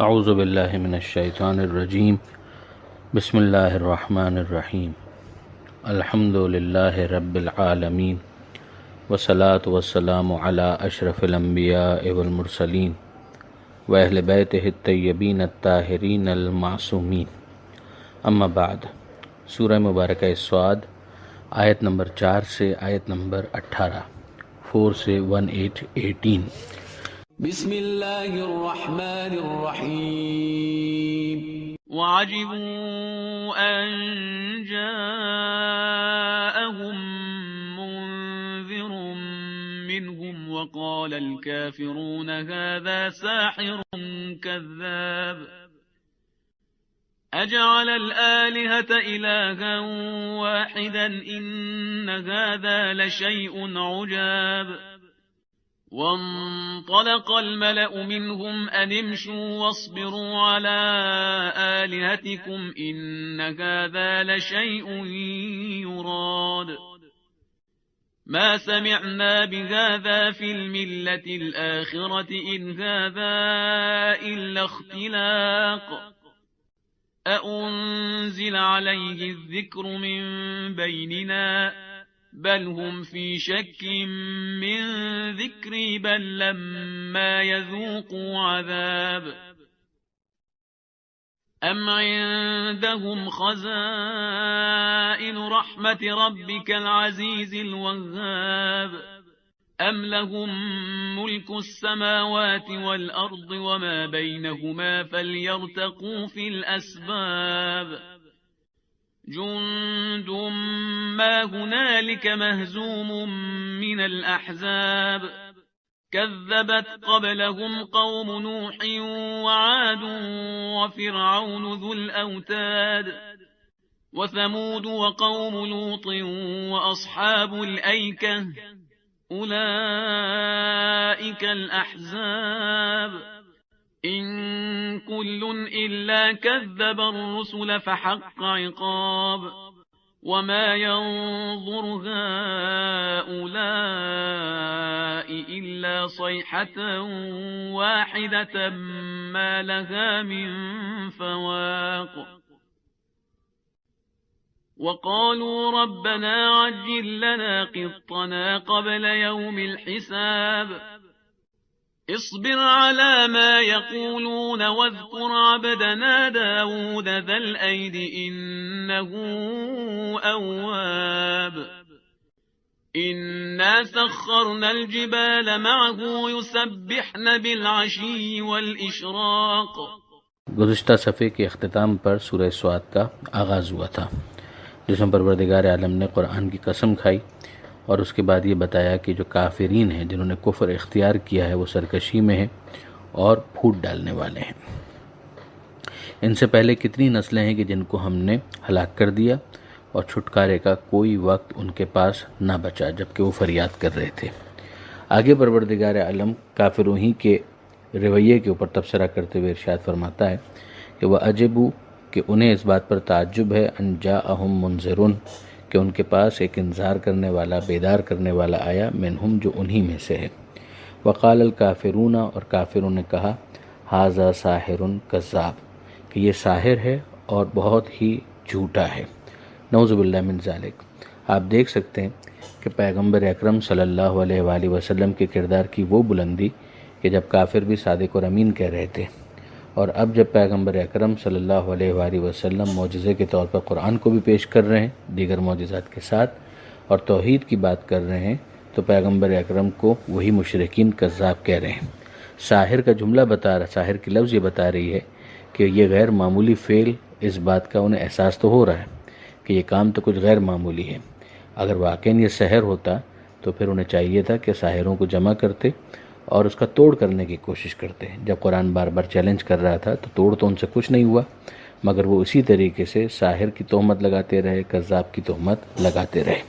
اعوذ باللہ من الشیطان الرجیم بسم اللہ الرحمن الرحیم الحمد للہ رب العالمین والصلاة والسلام علی اشرف الانبیاء والمرسلین واہل بیتہ الطیبین الطاہرین المعصومین اما بعد۔ سورہ مبارکہ صاد آیت نمبر 4 سے آیت نمبر 18، 4 سے 18۔ بسم اللہ الرحمن الرحیم وعجبوا ان جاءهم منذر منهم وقال الكافرون هذا ساحر كذاب اجعل الآلهة إلها واحدا ان هذا لشيء عجاب وانطلق الملأ منهم أن امشوا واصبروا على آلهتكم إن هذا لشيء يراد ما سمعنا بهذا في الملة الآخرة إن هذا إلا اختلاق أأنزل عليه الذكر من بيننا بل هم في شك من ذكري بل لما يذوقوا عذاب أم عندهم خزائن رحمة ربك العزيز الوهاب أم لهم ملك السماوات والأرض وما بينهما فليرتقوا في الأسباب جند ما هنالك مهزوم من الأحزاب كذبت قبلهم قوم نوح وعاد وفرعون ذو الأوتاد وثمود وقوم لوط وأصحاب الأيكة أولئك الأحزاب إن كل إلا كذب الرسل فحق عقاب وما ينظر هؤلاء إلا صيحة واحدة ما لها من فواق وقالوا ربنا عجل لنا قطنا قبل يوم الحساب اصبر على ما يقولون واذكر عبدنا داود ذا الأيد إنه أواب إنا سخرنا الجبال معه يسبحن بالعشي والإشراق۔ گزشتہ صفحے کے اختتام پر سورہ صاد کا آغاز ہوا تھا، جس میں پروردگار عالم نے قرآن کی قسم کھائی اور اس کے بعد یہ بتایا کہ جو کافرین ہیں، جنہوں نے کفر اختیار کیا ہے، وہ سرکشی میں ہیں اور پھوٹ ڈالنے والے ہیں۔ ان سے پہلے کتنی نسلیں ہیں کہ جن کو ہم نے ہلاک کر دیا اور چھٹکارے کا کوئی وقت ان کے پاس نہ بچا جبکہ وہ فریاد کر رہے تھے۔ آگے پروردگار عالم کافروں ہی کے رویے کے اوپر تبصرہ کرتے ہوئے ارشاد فرماتا ہے کہ وہ عجبو، کہ انہیں اس بات پر تعجب ہے، ان جاءہم منذرون، کہ ان کے پاس ایک انذار کرنے والا، بیدار کرنے والا آیا، منہم، جو انہی میں سے ہے۔ وقال الکافرون، اور کافروں نے کہا، ھذا ساحر کذاب، کہ یہ ساحر ہے اور بہت ہی جھوٹا ہے۔ نعوذ باللہ من ذالک۔ آپ دیکھ سکتے ہیں کہ پیغمبر اکرم صلی اللہ علیہ وآلہ وسلم کے کردار کی وہ بلندی کہ جب کافر بھی صادق اور امین کہہ رہے تھے، اور اب جب پیغمبر اکرم صلی اللہ علیہ وآلہ وسلم معجزے کے طور پر قرآن کو بھی پیش کر رہے ہیں دیگر معجزات کے ساتھ اور توحید کی بات کر رہے ہیں، تو پیغمبر اکرم کو وہی مشرکین کذاب کہہ رہے ہیں۔ ساحر کا جملہ ساحر کی لفظ یہ بتا رہی ہے کہ یہ غیر معمولی فعل، اس بات کا انہیں احساس تو ہو رہا ہے کہ یہ کام تو کچھ غیر معمولی ہے۔ اگر واقعاً یہ سحر ہوتا تو پھر انہیں چاہیے تھا کہ ساحروں کو جمع کرتے اور اس کا توڑ کرنے کی کوشش کرتے ہیں۔ جب قرآن بار بار چیلنج کر رہا تھا تو توڑ تو ان سے کچھ نہیں ہوا، مگر وہ اسی طریقے سے ساحر کی تہمت لگاتے رہے، کذاب کی تہمت لگاتے رہے۔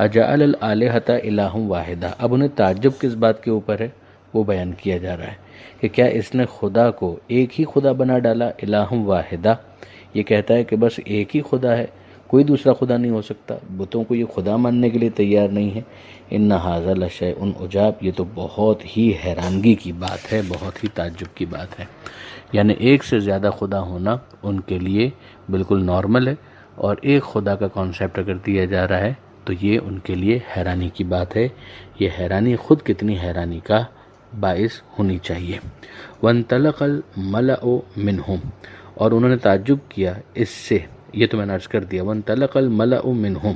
اجعل الآلہۃ الہ واحدہ، اب انہیں تعجب کس بات کے اوپر ہے وہ بیان کیا جا رہا ہے کہ کیا اس نے خدا کو ایک ہی خدا بنا ڈالا، الہ واحدہ، یہ کہتا ہے کہ بس ایک ہی خدا ہے، کوئی دوسرا خدا نہیں ہو سکتا، بتوں کو یہ خدا ماننے کے لیے تیار نہیں ہے۔ ان ھذا لشیء عجاب، یہ تو بہت ہی حیرانگی کی بات ہے، بہت ہی تعجب کی بات ہے۔ یعنی ایک سے زیادہ خدا ہونا ان کے لیے بالکل نارمل ہے، اور ایک خدا کا کانسیپٹ اگر دیا جا رہا ہے تو یہ ان کے لیے حیرانی کی بات ہے۔ یہ حیرانی خود کتنی حیرانی کا باعث ہونی چاہیے۔ وانطلق الملأ منہم، اور انہوں نے تعجب کیا اس سے، یہ تو میں نے عرض کر دیا، وانطلق الملأ منہم،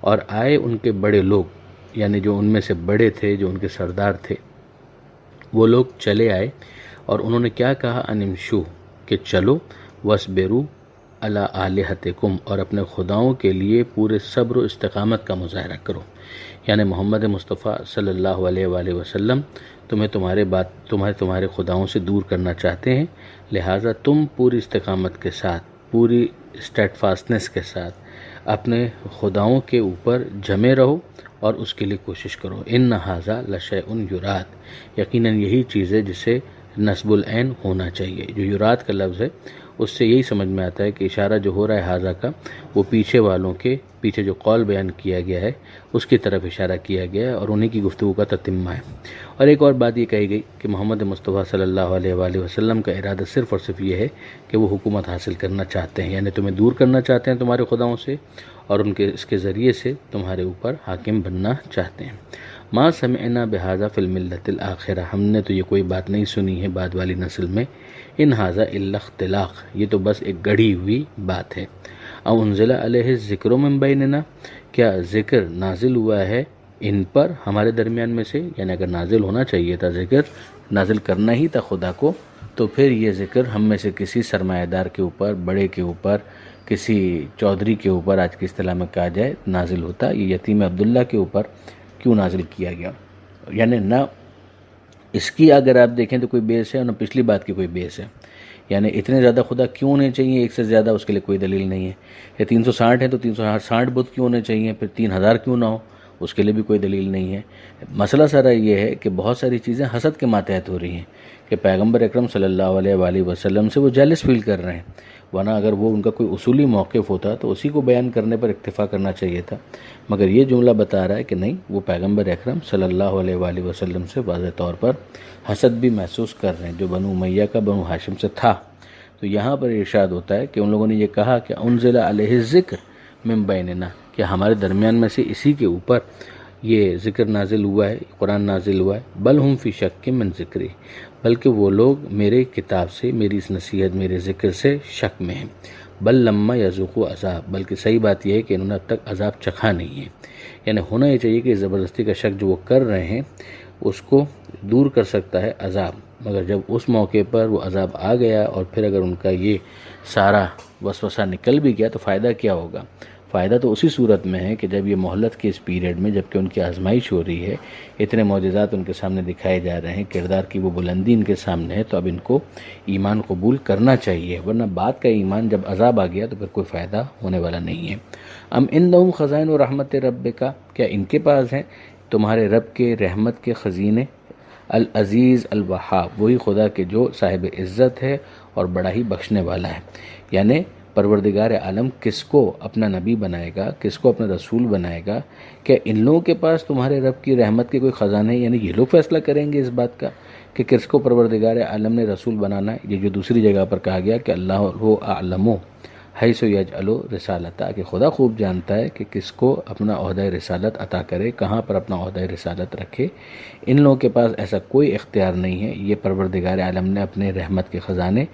اور آئے ان کے بڑے لوگ، یعنی جو ان میں سے بڑے تھے، جو ان کے سردار تھے، وہ لوگ چلے آئے اور انہوں نے کیا کہا، ان امشوا، کہ چلو، واصبروا علی آلہتکم، اور اپنے خداؤں کے لیے پورے صبر و استقامت کا مظاہرہ کرو۔ یعنی محمد مصطفیٰ صلی اللہ علیہ وآلہ وسلم تمہارے خداؤں سے دور کرنا چاہتے ہیں، لہٰذا تم پوری استقامت کے ساتھ، پوری اسٹیڈ فاسٹنس کے ساتھ اپنے خداؤں کے اوپر جمے رہو اور اس کے لیے کوشش کرو۔ ان ھذا لشیء یراد، یقیناً یہی چیز ہے جسے نصب العین ہونا چاہیے۔ جو یراد کا لفظ ہے اس سے یہی سمجھ میں آتا ہے کہ اشارہ جو ہو رہا ہے ھذا کا، وہ پیچھے والوں کے پیچھے جو قول بیان کیا گیا ہے اس کی طرف اشارہ کیا گیا ہے، اور انہی کی گفتگو کا تتمہ ہے۔ اور ایک اور بات یہ کہی گئی کہ محمد مصطفیٰ صلی اللہ علیہ وآلہ وسلم کا ارادہ صرف اور صرف یہ ہے کہ وہ حکومت حاصل کرنا چاہتے ہیں، یعنی تمہیں دور کرنا چاہتے ہیں تمہارے خداؤں سے، اور ان کے اس کے ذریعے سے تمہارے اوپر حاکم بننا چاہتے ہیں۔ ما سمعنا بہذا فی الملۃ الآخرہ، ہم نے تو یہ کوئی بات نہیں سنی ہے بعد والی نسل میں، ان ھذا الا اختلاق، یہ تو بس ایک گڑھی ہوئی بات ہے۔ او انزل علیہ الذکر من بیننا، کیا ذکر نازل ہوا ہے ان پر ہمارے درمیان میں سے، یعنی اگر نازل ہونا چاہیے تھا ذکر، نازل کرنا ہی تھا خدا کو، تو پھر یہ ذکر ہم میں سے کسی سرمایہ دار کے اوپر، بڑے کے اوپر، کسی چودھری کے اوپر، آج کی اصطلاح میں کہا جائے، نازل ہوتا۔ یہ یتیم عبداللہ کے اوپر کیوں نازل کیا گیا؟ یعنی نہ اس کی اگر آپ دیکھیں تو کوئی بیس ہے، اور نہ پچھلی بات کی کوئی بیس ہے۔ یعنی اتنے زیادہ خدا کیوں ہونے چاہیے ایک سے زیادہ، اس کے لیے کوئی دلیل نہیں ہے۔ یا 360 ہے تو 360 بت کیوں ہونے چاہیے، پھر 3000 کیوں نہ ہو، اس کے لیے بھی کوئی دلیل نہیں ہے۔ مسئلہ سارا یہ ہے کہ بہت ساری چیزیں حسد کے ماتحت ہو رہی ہیں کہ پیغمبر اکرم صلی اللہ علیہ وآلہ وسلم سے وہ جیلس فیل کر رہے ہیں، ورنہ اگر وہ ان کا کوئی اصولی موقف ہوتا تو اسی کو بیان کرنے پر اکتفا کرنا چاہیے تھا، مگر یہ جملہ بتا رہا ہے کہ نہیں، وہ پیغمبر اکرم صلی اللہ علیہ وآلہ وسلم سے واضح طور پر حسد بھی محسوس کر رہے ہیں، جو بنو امیہ کا بنو ہاشم سے تھا۔ تو یہاں پر ارشاد ہوتا ہے کہ ان لوگوں نے یہ کہا کہ انزل علیہ الذکر من بیننا، کہ ہمارے درمیان میں سے اسی کے اوپر یہ ذکر نازل ہوا ہے، قرآن نازل ہوا ہے۔ بل ہم فی شک من ذکری، بلکہ وہ لوگ میرے کتاب سے، میری اس نصیحت، میرے ذکر سے شک میں ہیں۔ بل لما یذوقوا عذاب، بلکہ صحیح بات یہ ہے کہ انہوں نے اب تک عذاب چکھا نہیں ہے۔ یعنی ہونا یہ چاہیے کہ زبردستی کا شک جو وہ کر رہے ہیں اس کو دور کر سکتا ہے عذاب، مگر جب اس موقع پر وہ عذاب آ گیا اور پھر اگر ان کا یہ سارا وسوسہ نکل بھی گیا تو فائدہ کیا ہوگا؟ فائدہ تو اسی صورت میں ہے کہ جب یہ مہلت کے اس پیریڈ میں، جب کہ ان کی آزمائش ہو رہی ہے، اتنے معجزات ان کے سامنے دکھائے جا رہے ہیں، کردار کی وہ بلندی ان کے سامنے ہے، تو اب ان کو ایمان قبول کرنا چاہیے، ورنہ بعد کا ایمان جب عذاب آ گیا تو پھر کوئی فائدہ ہونے والا نہیں ہے۔ ام عندہم خزائن رحمت ربک، کیا ان کے پاس ہیں تمہارے رب کے رحمت کے خزینے؟ العزیز الوہاب، وہی خدا کے جو صاحب عزت ہے اور بڑا ہی بخشنے والا ہے۔ یعنی پروردگار عالم کس کو اپنا نبی بنائے گا، کس کو اپنا رسول بنائے گا؟ کہ ان لوگوں کے پاس تمہارے رب کی رحمت کے کوئی خزانے ہیں؟ یعنی یہ لوگ فیصلہ کریں گے اس بات کا کہ کس کو پروردگار عالم نے رسول بنانا ہے۔ یہ جو دوسری جگہ پر کہا گیا کہ اللہ اعلم حیث یجعل رسالتہ، کہ خدا خوب جانتا ہے کہ کس کو اپنا عہدہ رسالت عطا کرے، کہاں پر اپنا عہدہ رسالت رکھے۔ ان لوگوں کے پاس ایسا کوئی اختیار نہیں ہے، یہ پروردگار عالم نے اپنے رحمت کے خزانے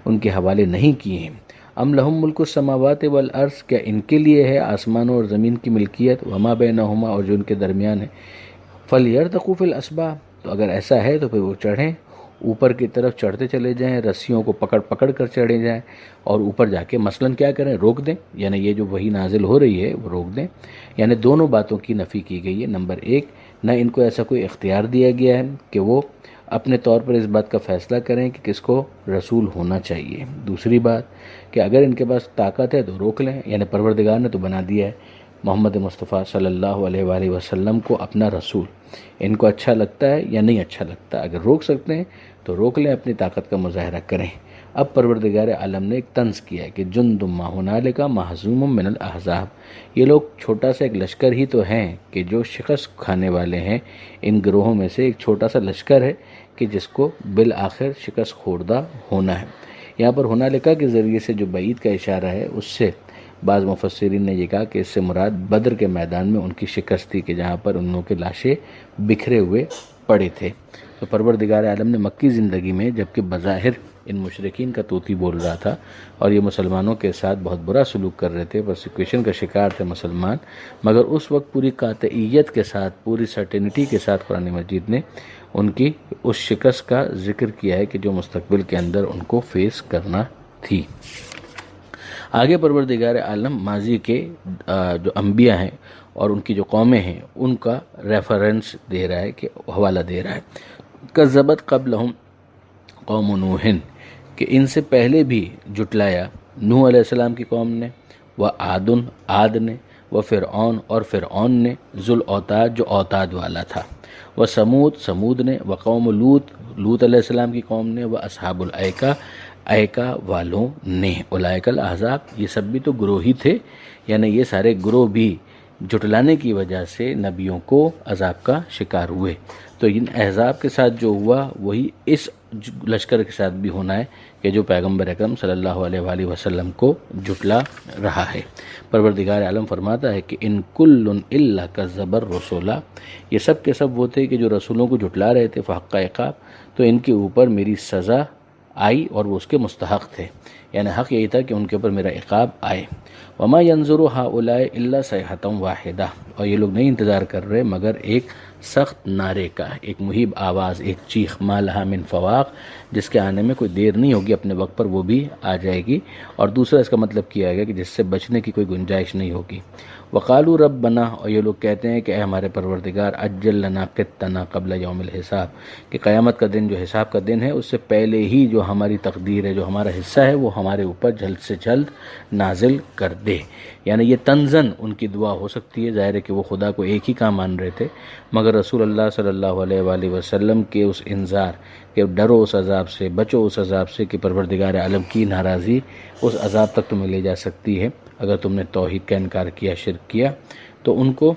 ان کے حوالے نہیں کیے ہیں۔ ام لہم ملک السماوات والارض، کیا ان کے لیے ہے آسمانوں اور زمین کی ملکیت، وما بینہما، اور جو ان کے درمیان ہے، فلیرتقوا فی الاسباب، تو اگر ایسا ہے تو پھر وہ چڑھیں، اوپر کی طرف چڑھتے چلے جائیں، رسیوں کو پکڑ پکڑ کر چڑھے جائیں، اور اوپر جا کے مثلاً کیا کریں، روک دیں، یعنی یہ جو وحی نازل ہو رہی ہے وہ روک دیں۔ یعنی دونوں باتوں کی نفی کی گئی ہے۔ نمبر ایک، نہ ان کو ایسا کوئی اختیار دیا گیا ہے کہ وہ اپنے طور پر اس بات کا فیصلہ کریں کہ کس کو رسول ہونا چاہیے۔ دوسری بات کہ اگر ان کے پاس طاقت ہے تو روک لیں، یعنی پروردگار نے تو بنا دیا ہے، محمد مصطفیٰ صلی اللہ علیہ وآلہ وسلم کو اپنا رسول، ان کو اچھا لگتا ہے یا نہیں اچھا لگتا؟ اگر روک سکتے ہیں تو روک لیں، اپنی طاقت کا مظاہرہ کریں۔ اب پروردگار عالم نے ایک طنز کیا ہے کہ جند ما ہنالک محزوم من الاحزاب، یہ لوگ چھوٹا سا ایک لشکر ہی تو ہیں کہ جو شکست کھانے والے ہیں، ان گروہوں میں سے ایک چھوٹا سا لشکر ہے کہ جس کو بالآخر شکست خوردہ ہونا ہے۔ یہاں پر ہنالکا کے ذریعے سے جو بعید کا اشارہ ہے، اس سے بعض مفسرین نے یہ کہا کہ اس سے مراد بدر کے میدان میں ان کی شکست تھی کہ جہاں پر ان لوگوں کے لاشیں بکھرے ہوئے پڑے تھے۔ تو پروردگار عالم نے مکی زندگی میں جبکہ بظاہر ان مشرکین کا طوطی بول رہا تھا اور یہ مسلمانوں کے ساتھ بہت برا سلوک کر رہے تھے، پرسیکیوشن کا شکار تھے مسلمان، مگر اس وقت پوری قاطعیت کے ساتھ، پوری سرٹینٹی کے ساتھ قرآن مجید نے ان کی اس شکست کا ذکر کیا ہے کہ جو مستقبل کے اندر ان کو فیس کرنا تھی۔ آگے پروردگار عالم ماضی کے جو انبیاء ہیں اور ان کی جو قومیں ہیں ان کا ریفرنس دے رہا ہے، کہ حوالہ دے رہا ہے۔ کذبت قبلہم قوم نوح، کہ ان سے پہلے بھی جھٹلایا نوح علیہ السلام کی قوم نے، وعاد، عاد نے، وفرعون، اور فرعون نے، ذو الاوتاد، جو اوتاد والا تھا، وثمود، سمود نے، وقوم لوط، لوط علیہ السلام کی قوم نے، واصحاب الایکہ، ایکا والوں نے، اولئک الاحزاب، یہ سب بھی تو گروہ ہی تھے، یعنی یہ سارے گروہ بھی جھٹلانے کی وجہ سے نبیوں کو عذاب کا شکار ہوئے۔ تو ان احزاب کے ساتھ جو ہوا وہی اس لشکر کے ساتھ بھی ہونا ہے کہ جو پیغمبر اکرم صلی اللہ علیہ وآلہ وسلم کو جھٹلا رہا ہے۔ پروردگار عالم فرماتا ہے کہ ان کل الا کذب الرسول، یہ سب کے سب وہ تھے کہ جو رسولوں کو جھٹلا رہے تھے، فحق عقاب، تو ان کے اوپر میری سزا آئی اور وہ اس کے مستحق تھے، یعنی حق یہی تھا کہ ان کے اوپر میرا عقاب آئے۔ وما ينظر هؤلاء الا صيحة واحدہ، اور یہ لوگ نہیں انتظار کر رہے مگر ایک سخت نعرے کا، ایک مہیب آواز، ایک چیخ، ما لها من فواق، جس کے آنے میں کوئی دیر نہیں ہوگی، اپنے وقت پر وہ بھی آ جائے گی۔ اور دوسرا اس کا مطلب کیا گیا کہ جس سے بچنے کی کوئی گنجائش نہیں ہوگی۔ وقالوا ربنا، اور یہ لوگ کہتے ہیں کہ اے ہمارے پروردگار، اجل لنا قطنا قبل یوم الحساب، کہ قیامت کا دن جو حساب کا دن ہے اس سے پہلے ہی جو ہماری تقدیر ہے، جو ہمارا حصہ ہے، وہ ہمارے اوپر جلد سے جلد نازل کر دے۔ یعنی یہ تنزن ان کی دعا ہو سکتی ہے، ظاہر ہے کہ وہ خدا کو ایک ہی کام مان رہے تھے، مگر رسول اللہ صلی اللہ علیہ وآلہ وسلم کے اس انذار کہ ڈرو اس عذاب سے، بچو اس عذاب سے، کہ پروردگار عالم کی ناراضی اس عذاب تک تمہیں لے جا سکتی ہے اگر تم نے توحید کا انکار کیا، شرک کیا۔ تو ان کو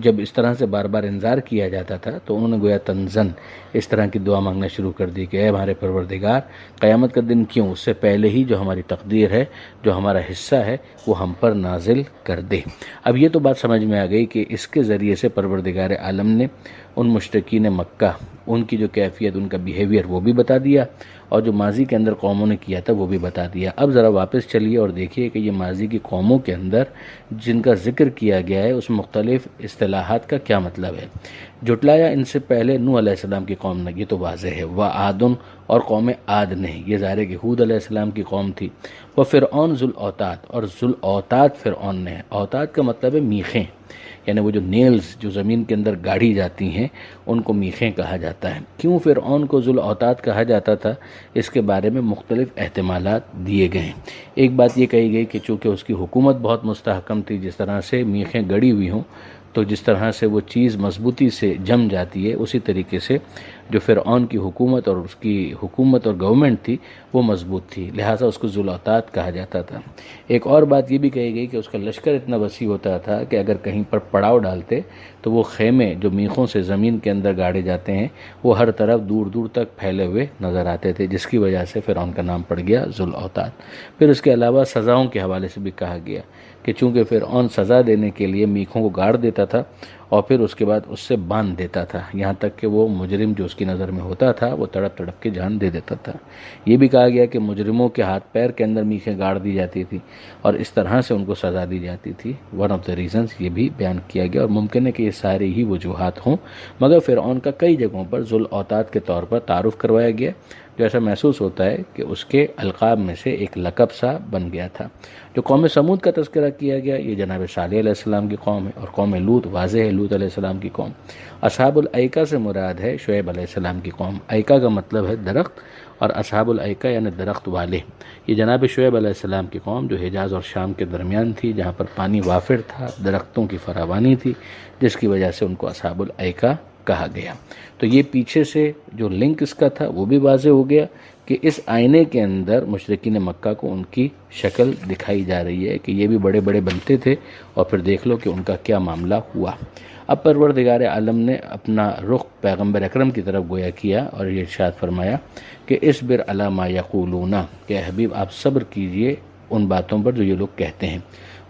جب اس طرح سے بار بار انذار کیا جاتا تھا تو انہوں نے گویا تنزن اس طرح کی دعا مانگنا شروع کر دی کہ اے ہمارے پروردگار، قیامت کا دن کیوں، اس سے پہلے ہی جو ہماری تقدیر ہے، جو ہمارا حصہ ہے، وہ ہم پر نازل کر دے۔ اب یہ تو بات سمجھ میں آ گئی کہ اس کے ذریعے سے پروردگار عالم نے ان مشرکین مکہ، ان کی جو کیفیت، ان کا بیہیویئر وہ بھی بتا دیا، اور جو ماضی کے اندر قوموں نے کیا تھا وہ بھی بتا دیا۔ اب ذرا واپس چلیے اور دیکھیے کہ یہ ماضی کی قوموں کے اندر جن کا ذکر کیا گیا ہے اس مختلف اصطلاحات کا کیا مطلب ہے۔ جھٹلایا ان سے پہلے نوح علیہ السلام کی قوم نے، یہ تو واضح ہے، وعاد، اور قوم عاد نے، یہ ظاہر ہے کہ ہود علیہ السلام کی قوم تھی، وہ فرعون ذو الاوتاد، اور ذو الاوتاد فرعون نے۔ اوتاد کا مطلب ہے میخیں، یعنی وہ جو نیلز جو زمین کے اندر گاڑی جاتی ہیں ان کو میخیں کہا جاتا ہے۔ کیوں فرعون کو ذو الاوتاد کہا جاتا تھا، اس کے بارے میں مختلف احتمالات دیے گئے ہیں۔ ایک بات یہ کہی گئی کہ چونکہ اس کی حکومت بہت مستحکم تھی، جس طرح سے میخیں گڑی ہوئی ہوں تو جس طرح سے وہ چیز مضبوطی سے جم جاتی ہے، اسی طریقے سے جو فرعون کی حکومت اور اس کی حکومت اور گورنمنٹ تھی وہ مضبوط تھی، لہٰذا اس کو ذو الاوتاد کہا جاتا تھا۔ ایک اور بات یہ بھی کہی گئی کہ اس کا لشکر اتنا وسیع ہوتا تھا کہ اگر کہیں پر پڑاؤ ڈالتے تو وہ خیمے جو میخوں سے زمین کے اندر گاڑے جاتے ہیں وہ ہر طرف دور دور تک پھیلے ہوئے نظر آتے تھے، جس کی وجہ سے فرعون کا نام پڑ گیا ذو الاوتاد۔ پھر اس کے علاوہ سزاؤں کے حوالے سے بھی کہا گیا کہ چونکہ فرعون سزا دینے کے لیے میخوں کو گاڑ دیتا تھا اور پھر اس کے بعد اس سے باندھ دیتا تھا، یہاں تک کہ وہ مجرم جو اس کی نظر میں ہوتا تھا وہ تڑپ تڑپ کے جان دے دیتا تھا۔ یہ بھی کہا گیا کہ مجرموں کے ہاتھ پیر کے اندر میخیں گاڑ دی جاتی تھی اور اس طرح سے ان کو سزا دی جاتی تھی۔ ون آف دا ریزنز یہ بھی بیان کیا گیا، اور ممکن ہے کہ یہ سارے ہی وجوہات ہوں، مگر فرعون کا کئی جگہوں پر ذو الاوتاد کے طور پر تعارف کروایا گیا، جو ایسا محسوس ہوتا ہے کہ اس کے القاب میں سے ایک لقب سا بن گیا تھا۔ جو قوم سمود کا تذکرہ کیا گیا یہ جناب صالح علیہ السلام کی قوم ہے، اور قوم لوط واضح ہے، لوط علیہ السلام کی قوم۔ اصحاب الایکہ سے مراد ہے شعیب علیہ السلام کی قوم۔ ایکہ کا مطلب ہے درخت، اور اصحاب الایکہ یعنی درخت والے، یہ جناب شعیب علیہ السلام کی قوم جو حجاز اور شام کے درمیان تھی، جہاں پر پانی وافر تھا، درختوں کی فراوانی تھی، جس کی وجہ سے ان کو اصحاب الایکہ کہا گیا۔ تو یہ پیچھے سے جو لنک اس کا تھا وہ بھی واضح ہو گیا کہ اس آئینے کے اندر مشرکین مکہ کو ان کی شکل دکھائی جا رہی ہے کہ یہ بھی بڑے بڑے بنتے تھے، اور پھر دیکھ لو کہ ان کا کیا معاملہ ہوا۔ اب پروردگار عالم نے اپنا رخ پیغمبر اکرم کی طرف گویا کیا اور یہ ارشاد فرمایا کہ اصبر علی ما یقولون، کہ حبیب آپ صبر کیجئے ان باتوں پر جو یہ لوگ کہتے ہیں،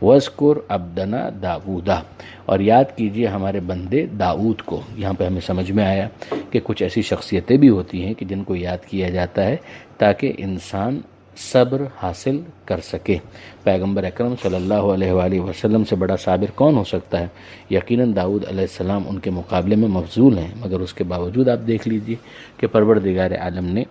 وَاذْكُرْ عَبْدَنَا داؤدا، اور یاد کیجئے ہمارے بندے داؤد کو۔ یہاں پہ ہمیں سمجھ میں آیا کہ کچھ ایسی شخصیتیں بھی ہوتی ہیں کہ جن کو یاد کیا جاتا ہے تاکہ انسان صبر حاصل کر سکے۔ پیغمبر اکرم صلی اللہ علیہ وآلہ وسلم سے بڑا صابر کون ہو سکتا ہے؟ یقیناً داؤد علیہ السلام ان کے مقابلے میں مفضول ہیں، مگر اس کے باوجود آپ دیکھ لیجئے کہ پروردگار عالم نے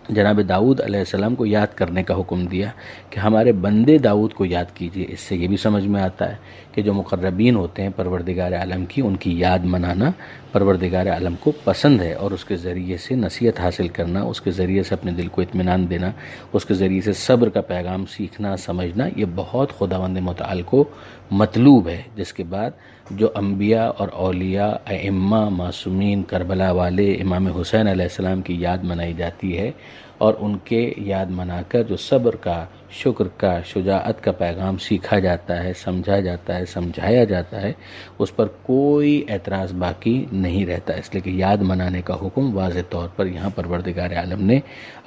جناب داؤد علیہ السلام کو یاد کرنے کا حکم دیا کہ ہمارے بندے داؤد کو یاد کیجئے۔ اس سے یہ بھی سمجھ میں آتا ہے کہ جو مقربین ہوتے ہیں پروردگار عالم کی، ان کی یاد منانا پروردگار عالم کو پسند ہے، اور اس کے ذریعے سے نصیحت حاصل کرنا، اس کے ذریعے سے اپنے دل کو اطمینان دینا، اس کے ذریعے سے صبر کا پیغام سیکھنا سمجھنا، یہ بہت خداوند متعال کو مطلوب ہے۔ جس کے بعد جو انبیاء اور اولیاء، ائمہ، معصومین، کربلا والے، امام حسین علیہ السلام کی یاد منائی جاتی ہے، اور ان کے یاد منا کر جو صبر کا، شکر کا، شجاعت کا پیغام سیکھا جاتا ہے، سمجھا جاتا ہے، سمجھایا جاتا ہے، اس پر کوئی اعتراض باقی نہیں رہتا۔ اس لیے کہ یاد منانے کا حکم واضح طور پر یہاں پروردگار عالم نے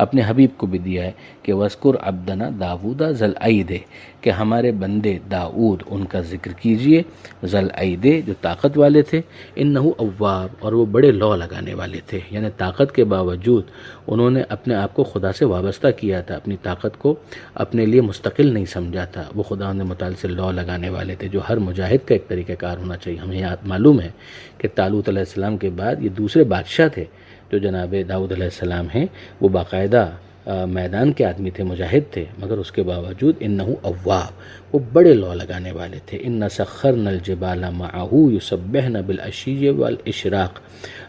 اپنے حبیب کو بھی دیا ہے کہ وَاذْكُرْ عَبْدَنَا داؤدا ذَا الْأَيْدِ، کہ ہمارے بندے داؤد ان کا ذکر کیجئے، ذَا الْأَيْدِ جو طاقت والے تھے، اِنَّهُ اواب، اور وہ بڑے لو لگانے والے تھے، یعنی طاقت کے باوجود انہوں نے اپنے آپ کو خدا سے وابستہ کیا تھا، اپنی طاقت کو اپنے لیے مستقل نہیں سمجھا تھا، وہ خدا نے متعال سے لو لگانے والے تھے، جو ہر مجاہد کا ایک طریقہ کار ہونا چاہیے۔ ہمیں معلوم ہے کہ طالوت علیہ السلام کے بعد یہ دوسرے بادشاہ تھے جو جناب داؤد علیہ السلام ہیں، وہ باقاعدہ میدان کے آدمی تھے، مجاہد تھے، مگر اس کے باوجود انہو اواب، وہ بڑے لو لگانے والے تھے۔ ان سخرنا الجبال معه یسبحن بالعشی والاشراق،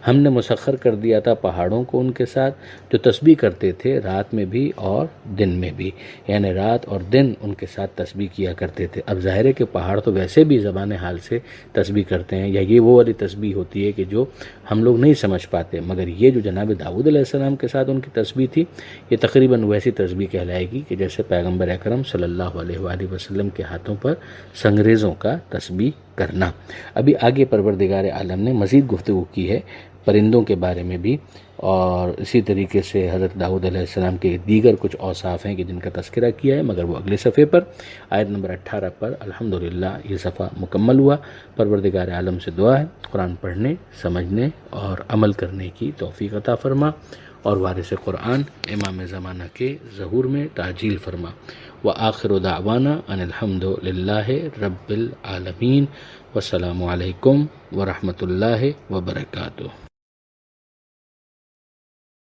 ہم نے مسخر کر دیا تھا پہاڑوں کو ان کے ساتھ، جو تسبیح کرتے تھے رات میں بھی اور دن میں بھی، یعنی رات اور دن ان کے ساتھ تسبیح کیا کرتے تھے۔ اب ظاہر ہے کہ پہاڑ تو ویسے بھی زبان حال سے تسبیح کرتے ہیں، یا یہ وہ والی تسبیح ہوتی ہے کہ جو ہم لوگ نہیں سمجھ پاتے، مگر یہ جو جناب داؤد علیہ السلام کے ساتھ ان کی تسبیح تھی، یہ تقریباً ویسی تسبیح کہلائے گی کہ جیسے پیغمبر اکرم صلی اللہ علیہ وآلہ وسلم کے ہاتھوں پر سنگریزوں کا تسبیح کرنا۔ ابھی آگے پروردگار عالم نے مزید گفتگو کی ہے پرندوں کے بارے میں بھی، اور اسی طریقے سے حضرت داؤد علیہ السلام کے دیگر کچھ اوصاف ہیں کہ جن کا تذکرہ کیا ہے، مگر وہ اگلے صفحے پر آیت نمبر 18 پر الحمدللہ یہ صفحہ مکمل ہوا۔ پروردگار عالم سے دعا ہے قرآن پڑھنے، سمجھنے اور عمل کرنے کی توفیق عطا فرما، اور وارث قرآن امام زمانہ کے ظہور میں تعجیل فرما۔ وآخر دعوانا ان الحمد للہ رب العالمین، والسلام علیکم ورحمۃ اللہ وبرکاتہ۔